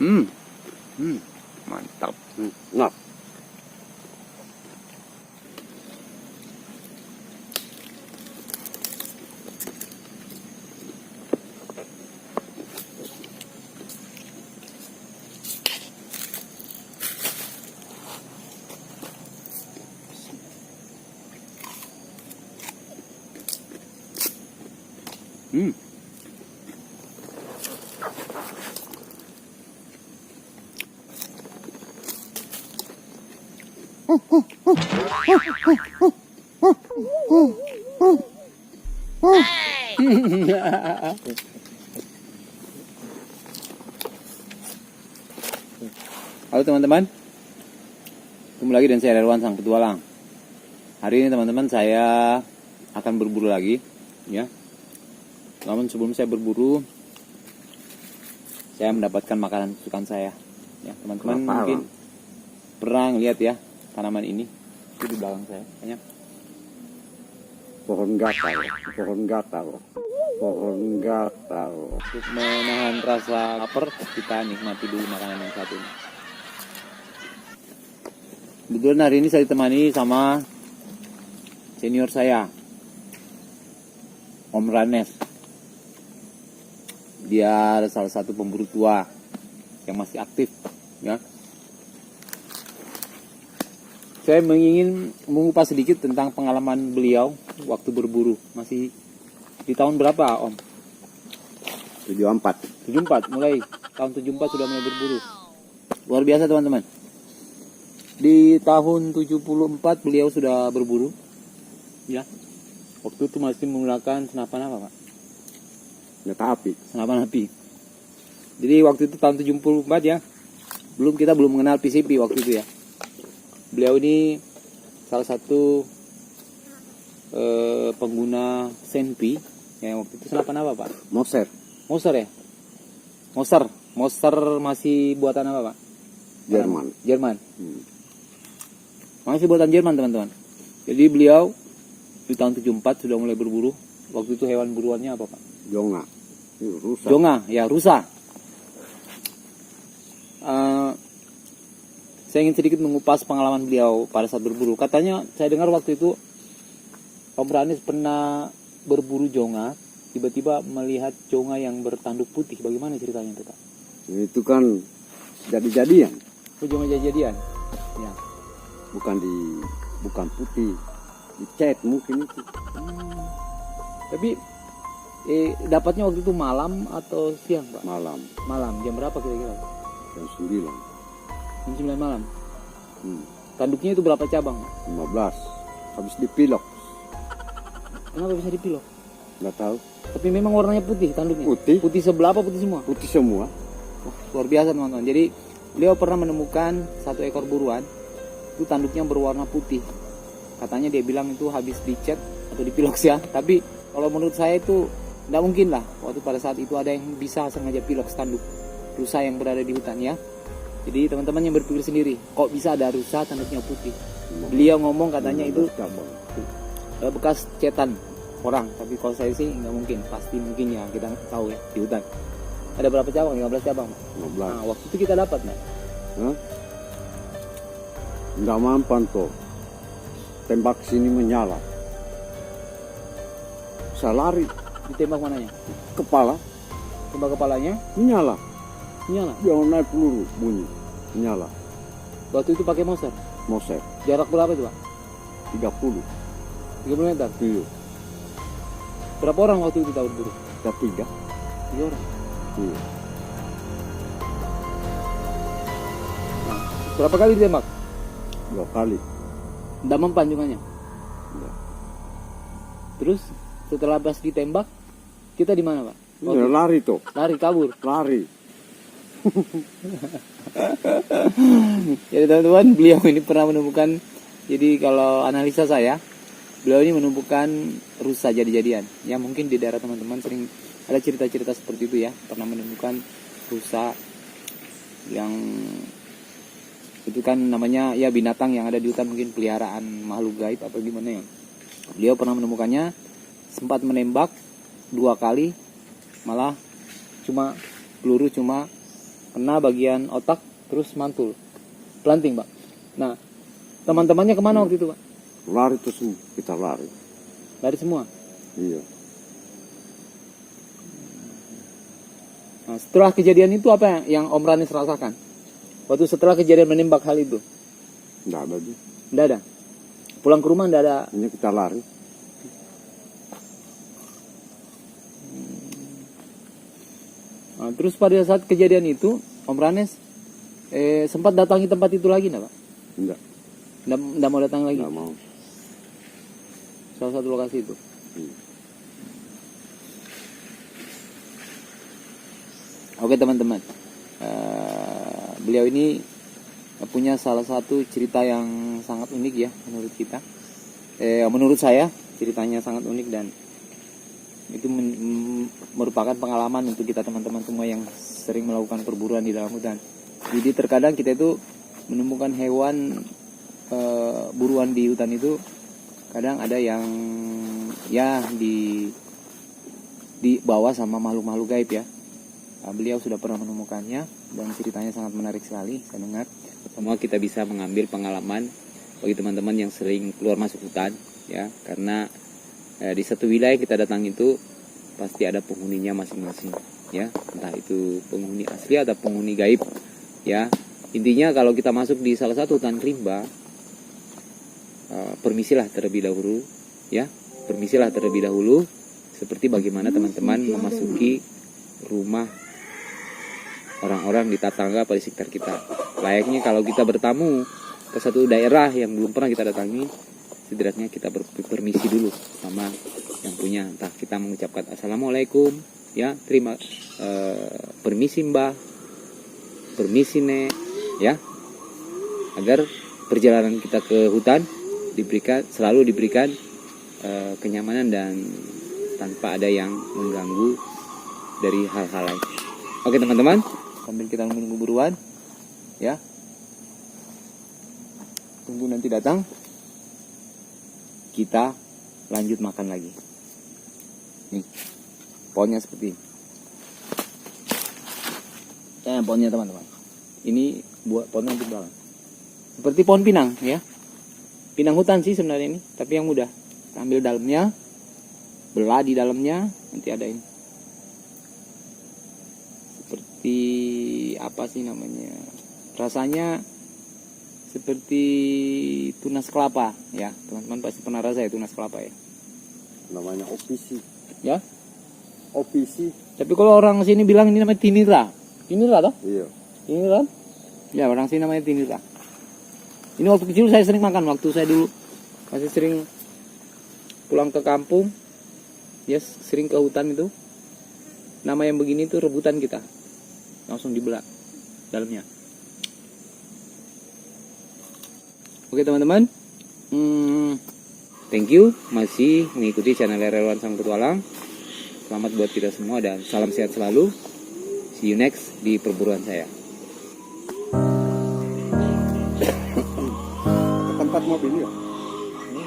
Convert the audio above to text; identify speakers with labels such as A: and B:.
A: Mantap.
B: Nah,
A: Halo teman-teman, ketemu lagi dan saya Derwan Sang Petualang. Hari ini teman-teman saya akan berburu lagi, ya. Namun sebelum saya berburu, saya mendapatkan makanan kesukaan saya. Ya teman-teman mungkin pernah lihat ya tanaman ini itu di belakang saya, banyak.
B: pohon gatal.
A: Untuk menahan rasa lapar, kita nikmati dulu makanan yang satu ini. Kebetulan hari ini saya ditemani sama senior saya, Om Ranes. Dia salah satu pemburu tua yang masih aktif, ya. Saya ingin mengupas sedikit tentang pengalaman beliau waktu berburu. Masih di tahun berapa, Om?
B: 74.
A: 74, mulai tahun 74 sudah mulai berburu. Luar biasa teman-teman. Di tahun 74 beliau sudah berburu, ya. Waktu itu masih menggunakan senapan apa, Pak?
B: Senjata api.
A: Senapan api. Jadi waktu itu tahun 74 ya. Kita belum mengenal PCP waktu itu ya. Beliau ini salah satu pengguna Senpi. Ya, waktu itu senapan apa, Pak?
B: Moser.
A: Moser ya? Moser masih buatan apa, Pak? Jerman. Masih buatan Jerman, teman-teman. Jadi beliau di tahun 74 sudah mulai berburu. Waktu itu hewan buruannya apa, Pak?
B: Jonga. Rusa.
A: Saya ingin sedikit mengupas pengalaman beliau pada saat berburu. Katanya, saya dengar waktu itu Om Ranis pernah berburu jonga, tiba-tiba melihat jonga yang bertanduk putih. Bagaimana ceritanya itu, Pak?
B: Itu kan jadi-jadian.
A: Oh, jonga jadi-jadian? Ya.
B: Bukan putih, dicat mungkin itu.
A: Tapi dapatnya waktu itu malam atau siang, Pak?
B: Malam,
A: Jam berapa kira-kira?
B: jam 9.
A: Jam 9 malam. Tanduknya itu berapa cabang, Pak?
B: 15. Habis dipilok.
A: Kenapa bisa dipilok?
B: Nggak tahu.
A: Tapi memang warnanya putih tanduknya.
B: Putih
A: sebelah apa putih semua?
B: Putih semua.
A: Wah, luar biasa teman-teman. Jadi beliau pernah menemukan satu ekor buruan, itu tanduknya berwarna putih. Katanya dia bilang itu habis dicat atau dipilok sih ya. Tapi kalau menurut saya itu tidak mungkin lah. Waktu pada saat itu ada yang bisa sengaja pilok tanduk rusa yang berada di hutan ya. Jadi teman-teman yang berpikir sendiri, kok bisa ada rusa tanduknya putih? Beliau ngomong katanya itu bekas cetan orang. Tapi kalau saya sih nggak mungkin. Pasti mungkin ya, kita tahu ya di hutan. Ada berapa cabang? 15 cabang.
B: 15.
A: Nah, waktu itu kita dapat, Pak.
B: Nggak mampan toh. Tembak sini menyala. Saya lari.
A: Ditembak mananya?
B: Kepala.
A: Tembak kepalanya?
B: Menyala. Dia naik peluru bunyi. Menyala.
A: Waktu itu pakai Moser?
B: Moser.
A: Jarak berapa itu, Pak?
B: 30.
A: 30 meter?
B: Iya.
A: Berapa orang waktu itu tahu berburu?
B: 3.
A: 3 orang.
B: Iya.
A: Nah, berapa kali ditembak?
B: 2 kali.
A: Tidak mempan jumlahnya.
B: Iya.
A: Terus setelah pas ditembak, kita di mana, Pak?
B: Ya, lari toh.
A: Lari, kabur.
B: Lari.
A: Jadi teman-teman, beliau ini pernah menemukan. Jadi kalau analisa saya, beliau ini menemukan rusa jadi-jadian. Ya mungkin di daerah teman-teman sering ada cerita-cerita seperti itu ya. Pernah menemukan rusa yang itu kan namanya ya binatang yang ada di hutan, mungkin peliharaan makhluk gaib apa gimana ya. Beliau pernah menemukannya, sempat menembak 2 kali, malah peluru cuma kena bagian otak, terus mantul, planting Pak. Nah, teman-temannya kemana waktu itu Pak?
B: Lari tuh semua, kita lari.
A: Lari semua.
B: Iya.
A: Nah, setelah kejadian itu apa yang Om Ranis rasakan? Waktu setelah kejadian menembak hal itu?
B: Nggak ada dia.
A: Nggak ada. Pulang ke rumah nggak ada.
B: Hanya kita lari.
A: Nah, terus pada saat kejadian itu Om Ranis sempat datangi tempat itu lagi nggak Pak?
B: Enggak.
A: Nggak mau datang lagi?
B: Nggak mau.
A: Salah satu lokasi itu.
B: Iya.
A: Oke teman-teman, beliau ini punya salah satu cerita yang sangat unik ya menurut kita. Menurut saya ceritanya sangat unik dan itu merupakan pengalaman untuk kita teman-teman semua yang sering melakukan perburuan di dalam hutan. Jadi terkadang kita itu menemukan hewan buruan di hutan itu, kadang ada yang ya dibawa sama makhluk-makhluk gaib ya. Beliau sudah pernah menemukannya dan ceritanya sangat menarik sekali saya dengar. Semua kita bisa mengambil pengalaman bagi teman-teman yang sering keluar masuk hutan ya, karena di satu wilayah kita datang itu pasti ada penghuninya masing-masing ya, entah itu penghuni asli atau penghuni gaib ya. Intinya kalau kita masuk di salah satu hutan rimba, permisilah terlebih dahulu ya, permisilah terlebih dahulu seperti bagaimana teman-teman memasuki rumah orang-orang di tetangga pada sekitar kita. Layaknya kalau kita bertamu ke satu daerah yang belum pernah kita datangi, setidaknya kita berpermisi dulu sama yang punya. Entah kita mengucapkan assalamualaikum, ya terima, permisi mbah, permisi nek, ya, agar perjalanan kita ke hutan selalu diberikan kenyamanan dan tanpa ada yang mengganggu dari hal-hal lain. Oke teman-teman, sambil kita menunggu buruan ya, tunggu nanti datang, kita lanjut makan lagi. Nih pohonnya seperti ini. Pohonnya teman-teman, ini buat pohonnya di belakang seperti pohon pinang ya, pinang hutan sih sebenarnya ini, tapi yang mudah. Kita ambil dalamnya, belah di dalamnya, nanti ada ini seperti apa sih namanya, rasanya seperti tunas kelapa ya, teman-teman pasti pernah rasa ya tunas kelapa ya,
B: Namanya opisi.
A: ya.
B: Opisi.
A: Tapi kalau orang sini bilang ini namanya tinira toh,
B: Iya.
A: tinira ya, orang sini namanya tinira. Ini waktu kecil saya sering makan, waktu saya dulu masih sering pulang ke kampung ya, sering ke hutan itu, nama yang begini tuh rebutan kita, langsung dibelah dalamnya. Oke teman-teman, thank you masih mengikuti channel Relawan Sang Petualang. Selamat buat kita semua dan salam sehat selalu. See you next di perburuan saya.
B: Tempat mobil ya.
A: Ini